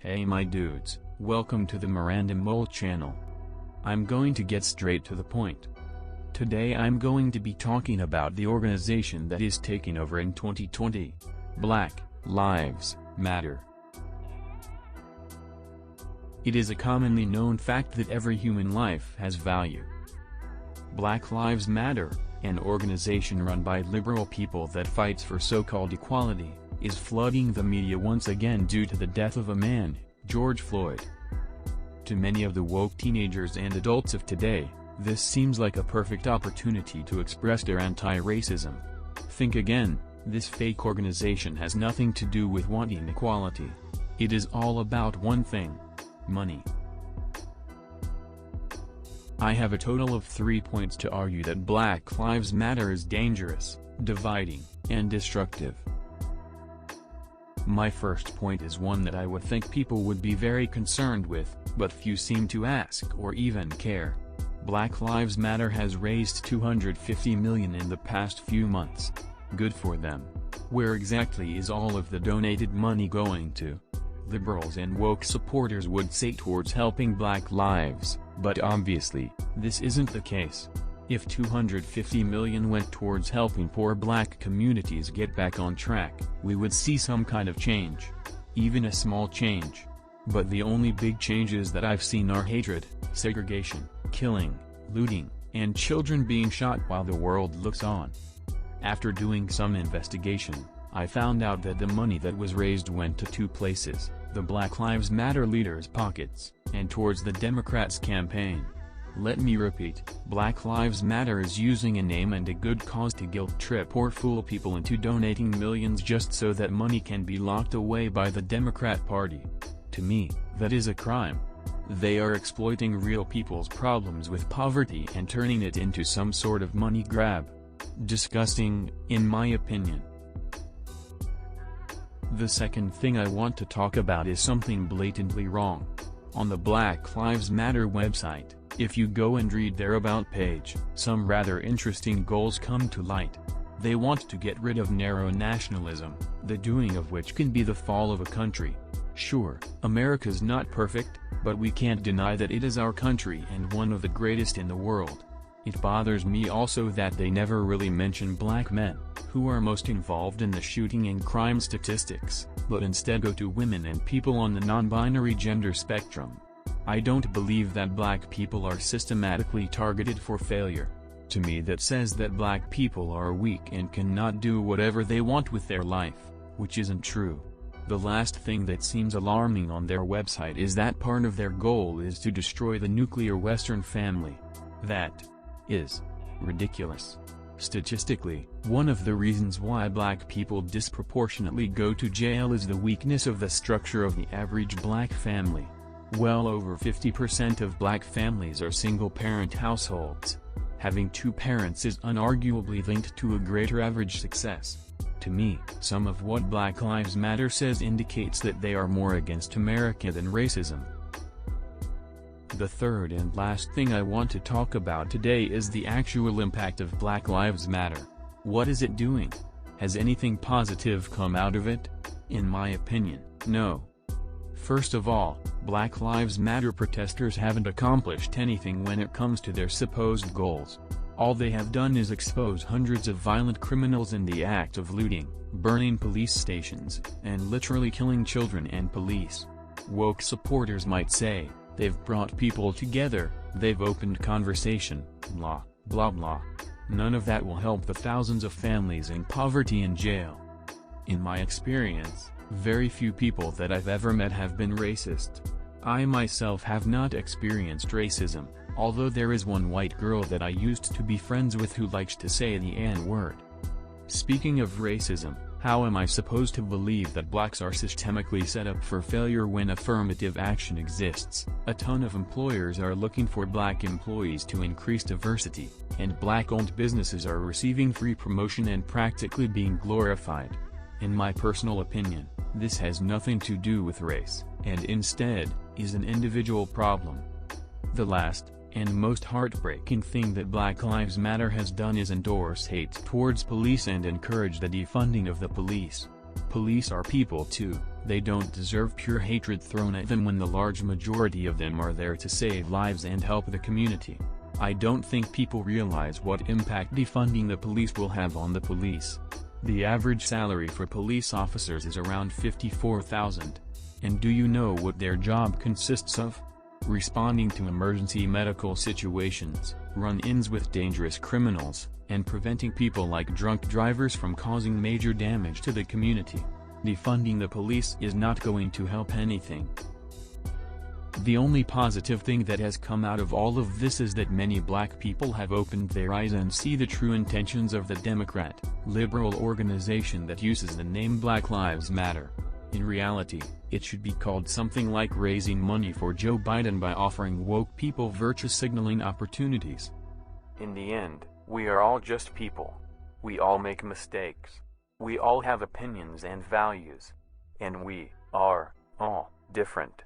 Hey my dudes, welcome to the Miranda channel. I'm going to get straight to the point. Today I'm going to be talking about the organization that is taking over in 2020. Black Lives Matter. It is a commonly known fact that every human life has value. Black Lives Matter, an organization run by liberal people that fights for so-called equality, is flooding the media once again due to the death of a man, George Floyd. To many of the woke teenagers and adults of today, this seems like a perfect opportunity to express their anti-racism. Think again, this fake organization has nothing to do with wanting equality. It is all about one thing: money. I have a total of 3 points to argue that Black Lives Matter is dangerous, dividing, and destructive. My first point is one that I would think people would be very concerned with, but few seem to ask or even care. Black Lives Matter has raised $250 million in the past few months. Good for them. Where exactly is all of the donated money going to? Liberals and woke supporters would say towards helping black lives, but obviously, this isn't the case. If $250 million went towards helping poor black communities get back on track, we would see some kind of change. Even a small change. But the only big changes that I've seen are hatred, segregation, killing, looting, and children being shot while the world looks on. After doing some investigation, I found out that the money that was raised went to two places: the Black Lives Matter leaders' pockets, and towards the Democrats' campaign. Let me repeat, Black Lives Matter is using a name and a good cause to guilt trip or fool people into donating millions just so that money can be locked away by the Democrat Party. To me, that is a crime. They are exploiting real people's problems with poverty and turning it into some sort of money grab. Disgusting, in my opinion. The second thing I want to talk about is something blatantly wrong. On the Black Lives Matter website, if you go and read their About page, some rather interesting goals come to light. They want to get rid of narrow nationalism, the doing of which can be the fall of a country. Sure, America's not perfect, but we can't deny that it is our country and one of the greatest in the world. It bothers me also that they never really mention black men, who are most involved in the shooting and crime statistics, but instead go to women and people on the non-binary gender spectrum. I don't believe that black people are systematically targeted for failure. To me that says that black people are weak and cannot do whatever they want with their life, which isn't true. The last thing that seems alarming on their website is that part of their goal is to destroy the nuclear Western family. That is ridiculous. Statistically, one of the reasons why black people disproportionately go to jail is the weakness of the structure of the average black family. Well over 50% of black families are single-parent households. Having two parents is unarguably linked to a greater average success. To me, some of what Black Lives Matter says indicates that they are more against America than racism. The third and last thing I want to talk about today is the actual impact of Black Lives Matter. What is it doing? Has anything positive come out of it? In my opinion, no. First of all, Black Lives Matter protesters haven't accomplished anything when it comes to their supposed goals. All they have done is expose hundreds of violent criminals in the act of looting, burning police stations, and literally killing children and police. Woke supporters might say, they've brought people together, they've opened conversation, blah, blah blah. None of that will help the thousands of families in poverty and jail. In my experience, very few people that I've ever met have been racist. I myself have not experienced racism, although there is one white girl that I used to be friends with who likes to say the N-word. Speaking of racism, how am I supposed to believe that blacks are systemically set up for failure when affirmative action exists? A ton of employers are looking for black employees to increase diversity, and black-owned businesses are receiving free promotion and practically being glorified. In my personal opinion, this has nothing to do with race, and instead, is an individual problem. The last, and most heartbreaking thing that Black Lives Matter has done is endorse hate towards police and encourage the defunding of the police. Police are people too. They don't deserve pure hatred thrown at them when the large majority of them are there to save lives and help the community. I don't think people realize what impact defunding the police will have on the police. The average salary for police officers is around $54,000. And do you know what their job consists of? Responding to emergency medical situations, run-ins with dangerous criminals, and preventing people like drunk drivers from causing major damage to the community. Defunding the police is not going to help anything. The only positive thing that has come out of all of this is that many black people have opened their eyes and see the true intentions of the Democrat, liberal organization that uses the name Black Lives Matter. In reality, it should be called something like raising money for Joe Biden by offering woke people virtue signaling opportunities. In the end, we are all just people. We all make mistakes. We all have opinions and values. And we are all different.